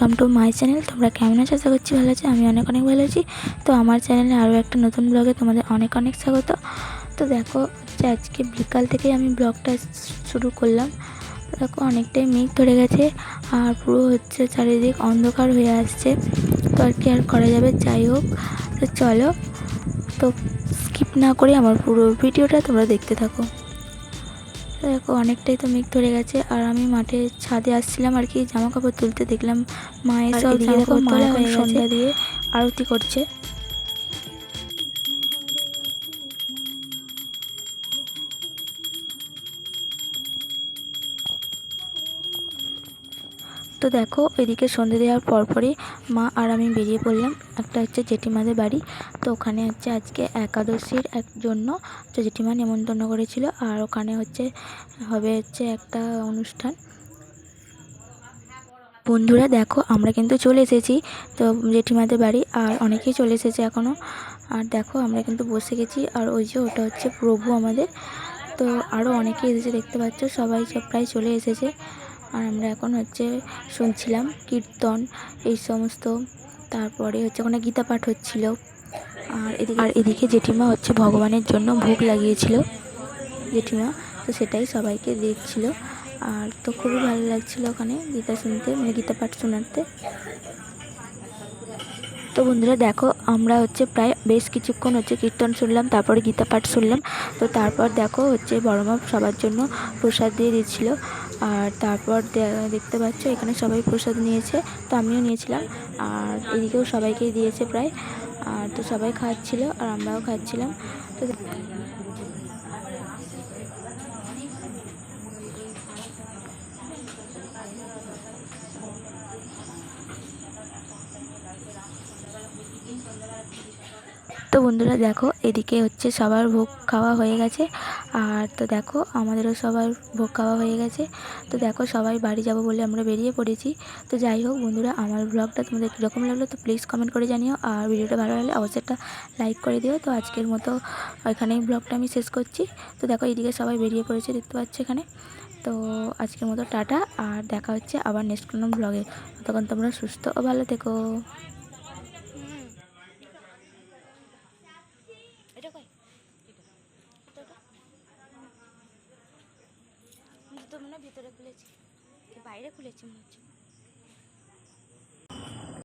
Welcome to my channel. তোমরা কেমন আছো? আশা করছি ভালো আছো। আমি অনেক অনেক ভালো আছি। তো আমার চ্যানেলে আরও একটা নতুন ব্লগে তোমাদের অনেক অনেক স্বাগত। তো দেখো আজকে বিকাল থেকেই আমি ব্লগটা শুরু করলাম। দেখো অনেকটাই মেঘ ধরে গেছে আর পুরো চারিদিক অন্ধকার হয়ে আসছে। তো আর কি আর করা যাবে, যাই হোক। তো চলো, তো স্কিপ না করে আমার পুরো ভিডিওটা তোমরা দেখতে থাকো। দেখো অনেকটাই তো মেঘ ধরে গেছে আর আমি মাঠে ছাদে আসছিলাম আর কি জামা কাপড় তুলতে, দেখলাম মায়ের সব জামা কাপড় তোলা হয়ে গেছে, সন্ধ্যা দিয়ে আরতি করছে। তো দেখো ওইদিকে সন্ধ্যে দেওয়ার পরপরই মা আর আমি বেরিয়ে পড়লাম। একটা জেঠিমাদের বাড়ি। তো ওখানে আজকে একাদশীর জন্য তো জেঠিমা নেমন্তন্ন করেছিল আর ওখানে হবে একটা অনুষ্ঠান। বন্ধুরা দেখো আমরা কিন্তু চলে এসেছি তো জেঠিমাদের বাড়ি, আর অনেকেই চলে এসেছে এখনও। আর দেখো আমরা কিন্তু বসে গেছি, আর ওই যে ওটা প্রভু আমাদের। তো আরও অনেকেই এসেছে, দেখতে পাচ্ছ সবাই প্রায় চলে এসেছে। আর আমরা এখন শুনছিলাম কীর্তন এই সমস্ত। তারপরে ওখানে গীতা পাঠ হচ্ছিল। আর এদিকে জেঠিমা ভগবানের জন্য ভোগ লাগিয়েছিল জেঠিমা। তো সেটাই সবাইকে দিচ্ছিল। আর তো খুবই ভালো লাগছিল ওখানে গীতা শুনতে, মানে গীতা পাঠ শোনাতে। তো বন্ধুরা দেখো আমরা প্রায় বেশ কিছুক্ষণ কীর্তন শুনলাম, তারপরে গীতা পাঠ শুনলাম। তো তারপর দেখো বড় মা সবার জন্য প্রসাদ দিয়ে দিচ্ছিল। আর তারপর দেখতে পাচ্ছ এখানে সবাই প্রসাদ নিয়েছে, তো আমিও নিয়েছিলাম। আর এদিকেও সবাইকেই দিয়েছে প্রায়। আর তো সবাই খাচ্ছিল আর আমরাও খাচ্ছিলাম। তো তো বন্ধুরা দেখো এদিকে সবার ভোগ খাওয়া হয়ে গেছে। আর তো দেখো আমাদেরও সবার ভোগ খাওয়া হয়ে গেছে। তো দেখো সবাই বাড়ি যাব বলে আমরা বেরিয়ে পড়েছি। তো যাই হোক বন্ধুরা, আমার ব্লগটা তোমাদের কীরকম লাগলো তো প্লিজ কমেন্ট করে জানিও। আর ভিডিওটা ভালো লাগলে অবশ্যই একটা লাইক করে দিও। তো আজকের মতো এখানেই ব্লগটা আমি শেষ করছি। তো দেখো এইদিকে সবাই বেরিয়ে পড়েছে, দেখতে পাচ্ছ এখানে। তো আজকের মতো টাটা, আর দেখা হচ্ছে আবার নেক্সট কোনো ব্লগে। ততক্ষণ তোমরা সুস্থ ও ভালো থেকো। ভিতরে খুলেছি, বাইরে খুলেছি মনে হচ্ছে।